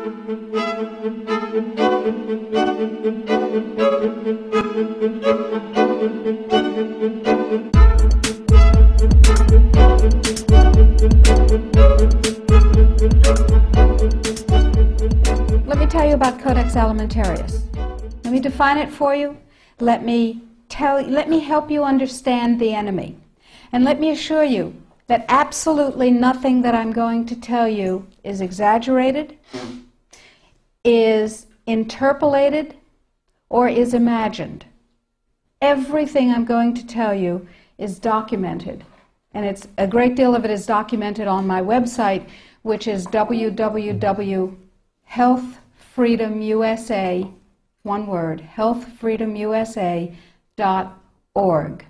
Let me tell you about Codex Alimentarius. Let me define it for you. Let me help you understand the enemy. And let me assure you that absolutely nothing that I'm going to tell you is exaggerated, is interpolated, or is imagined. Everything I'm going to tell you is documented. And a great deal of it is documented on my website, which is www.healthfreedomusa, one word, healthfreedomusa.org.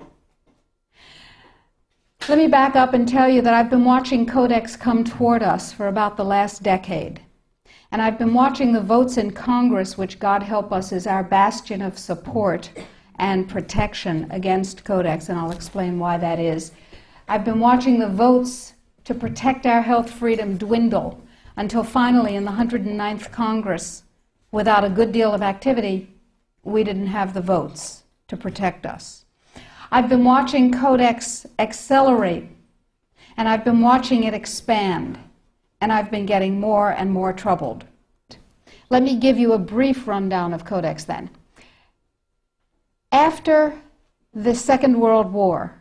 Let me back up and tell you that I've been watching Codex come toward us for about the last decade. And I've been watching the votes in Congress, which, God help us, is our bastion of support and protection against Codex, and I'll explain why that is. I've been watching the votes to protect our health freedom dwindle until finally in the 109th Congress, without a good deal of activity, we didn't have the votes to protect us. I've been watching Codex accelerate, and I've been watching it expand, and I've been getting more and more troubled. Let me give you a brief rundown of Codex then. After the Second World War,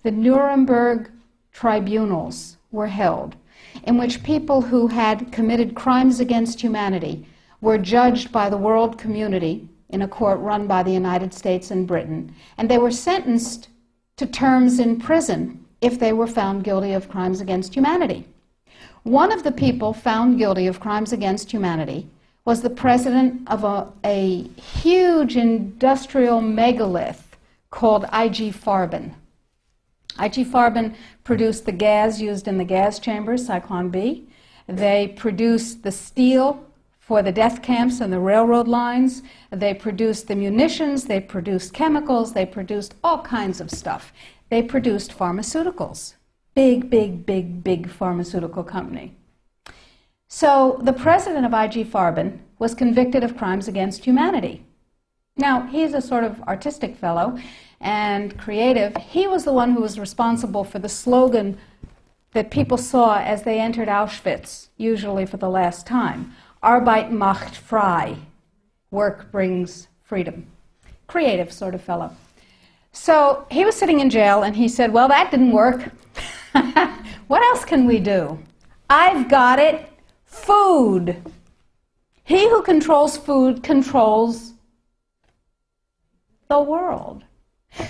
the Nuremberg tribunals were held, in which people who had committed crimes against humanity were judged by the world community in a court run by the United States and Britain, and they were sentenced to terms in prison if they were found guilty of crimes against humanity. One of the people found guilty of crimes against humanity was the president of a huge industrial megalith called IG Farben. IG Farben produced the gas used in the gas chambers, Cyclone B. They produced the steel for the death camps and the railroad lines. They produced the munitions, they produced chemicals, they produced all kinds of stuff. They produced pharmaceuticals. Big pharmaceutical company. So the president of IG Farben was convicted of crimes against humanity. Now, he's a sort of artistic fellow and creative. He was the one who was responsible for the slogan that people saw as they entered Auschwitz, usually for the last time. Arbeit macht frei. Work brings freedom. Creative sort of fellow. So he was sitting in jail and he said, well, that didn't work. What else can we do? I've got it. Food. He who controls food controls the world.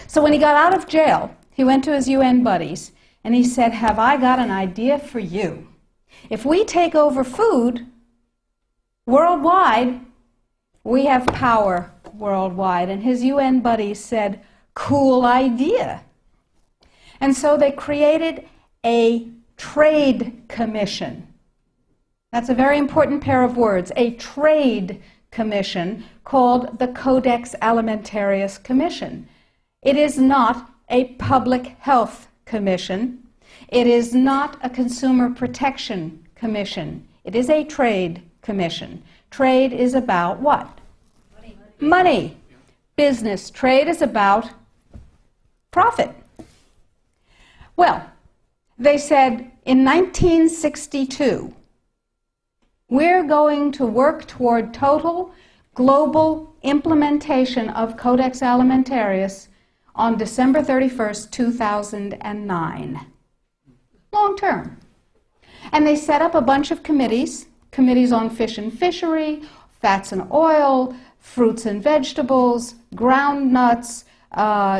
So when he got out of jail, he went to his UN buddies and he said, have I got an idea for you? If we take over food worldwide, we have power worldwide. And his UN buddies said, cool idea. And so they created a trade commission. That's a very important pair of words, a trade commission called the Codex Alimentarius Commission. It is not a public health commission. It is not a consumer protection commission. It is a trade commission. Trade is about what? Money. Business. Trade is about profit. Well, they said in 1962, we're going to work toward total global implementation of Codex Alimentarius on December 31st, 2009. Long term. And they set up a bunch of committees on fish and fishery, fats and oil, fruits and vegetables, ground nuts,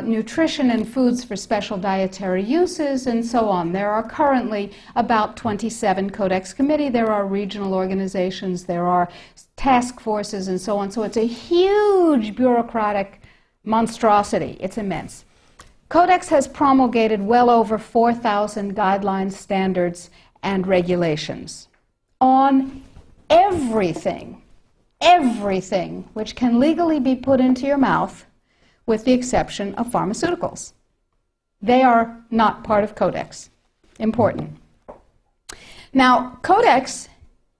nutrition and foods for special dietary uses, and so on. There are currently about 27 Codex committees. There are regional organizations, there are task forces, and so on. So it's a huge bureaucratic monstrosity. It's immense. Codex has promulgated well over 4,000 guidelines, standards, and regulations on everything which can legally be put into your mouth, with the exception of pharmaceuticals. They are not part of Codex. Important. Now, Codex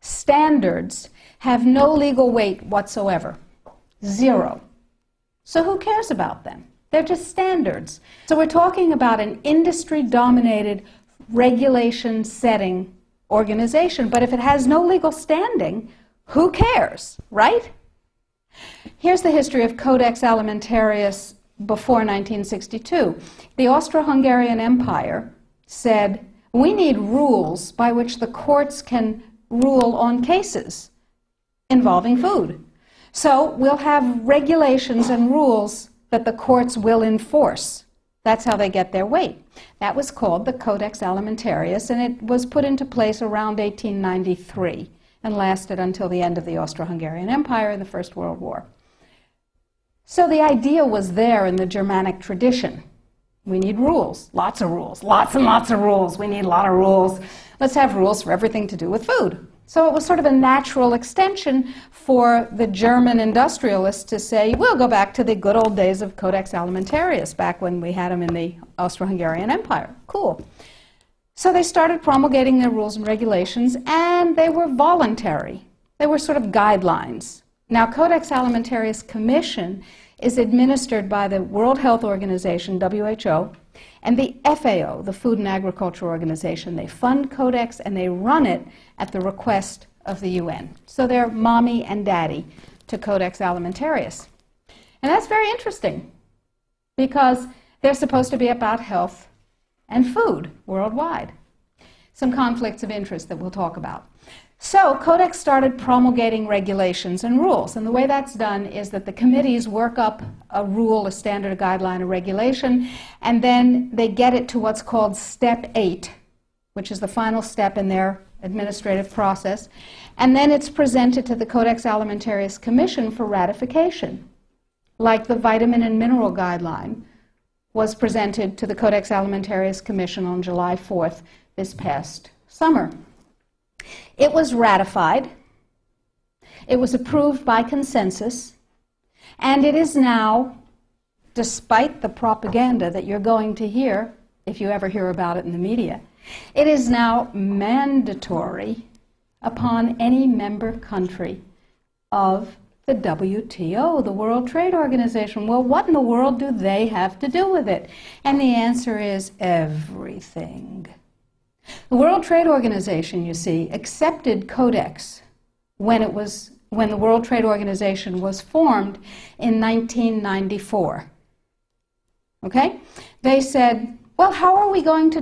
standards have no legal weight whatsoever. Zero. So who cares about them? They're just standards. So we're talking about an industry-dominated, regulation-setting organization, but if it has no legal standing, who cares, right? Here's the history of Codex Alimentarius before 1962. The Austro-Hungarian Empire said, we need rules by which the courts can rule on cases involving food. So we'll have regulations and rules that the courts will enforce. That's how they get their weight. That was called the Codex Alimentarius, and it was put into place around 1893 and lasted until the end of the Austro-Hungarian Empire in the First World War. So the idea was there in the Germanic tradition. We need rules, lots of rules, lots and lots of rules. We need a lot of rules. Let's have rules for everything to do with food. So it was sort of a natural extension for the German industrialists to say, we'll go back to the good old days of Codex Alimentarius, back when we had them in the Austro-Hungarian Empire. Cool. So they started promulgating their rules and regulations, and they were voluntary. They were sort of guidelines. Now, Codex Alimentarius Commission is administered by the World Health Organization, WHO, and the FAO, the Food and Agriculture Organization. They fund Codex and they run it at the request of the UN. So they're mommy and daddy to Codex Alimentarius. And that's very interesting because they're supposed to be about health and food worldwide. Some conflicts of interest that we'll talk about. So Codex started promulgating regulations and rules, and the way that's done is that the committees work up a rule, a standard, a guideline, a regulation, and then they get it to what's called Step 8, which is the final step in their administrative process, and then it's presented to the Codex Alimentarius Commission for ratification, like the vitamin and mineral guideline was presented to the Codex Alimentarius Commission on July 4th this past summer. It was ratified, it was approved by consensus, and it is now, despite the propaganda that you're going to hear, if you ever hear about it in the media, it is now mandatory upon any member country of the WTO, the World Trade Organization. Well, what in the world do they have to do with it? And the answer is everything. The World Trade Organization, you see, accepted Codex when the World Trade Organization was formed in 1994. Okay? They said, well, how are we going to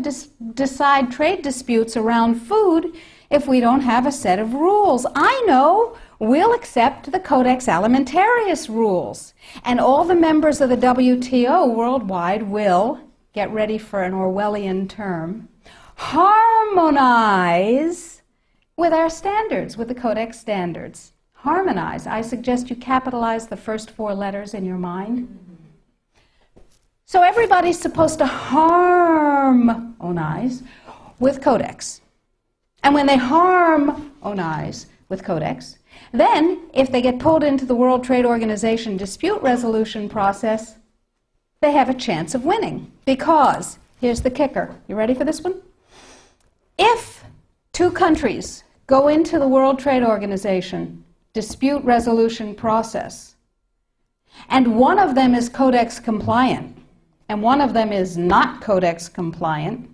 decide trade disputes around food if we don't have a set of rules? I know. We'll accept the Codex Alimentarius rules. And all the members of the WTO worldwide will, get ready for an Orwellian term, harmonize with our standards, with the Codex standards. Harmonize. I suggest you capitalize the first 4 letters in your mind. So everybody's supposed to harmonize with Codex. And when they harmonize with Codex, then if they get pulled into the World Trade Organization dispute resolution process, they have a chance of winning. Because, here's the kicker. You ready for this one? If 2 countries go into the World Trade Organization dispute resolution process, and one of them is Codex compliant, and one of them is not Codex compliant,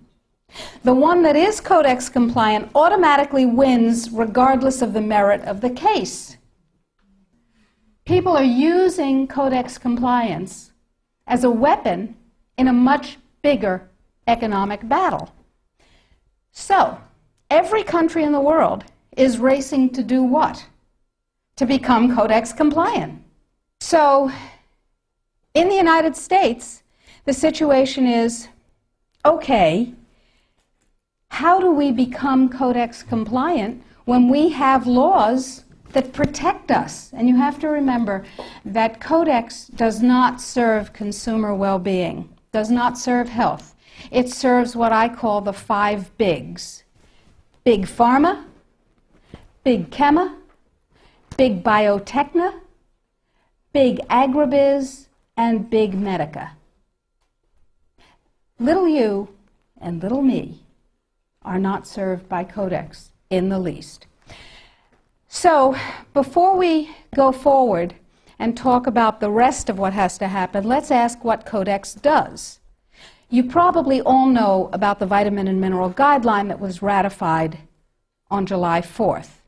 the one that is Codex compliant automatically wins regardless of the merit of the case. People are using Codex compliance as a weapon in a much bigger economic battle. So, every country in the world is racing to do what? To become Codex compliant. So, in the United States, the situation is, okay, how do we become Codex compliant when we have laws that protect us? And you have to remember that Codex does not serve consumer well-being, does not serve health. It serves what I call the 5 bigs. Big Pharma, Big Chema, Big Biotechna, Big Agribiz, and Big Medica. Little you and little me are not served by Codex in the least. So, before we go forward and talk about the rest of what has to happen, let's ask what Codex does. You probably all know about the vitamin and mineral guideline that was ratified on July 4th.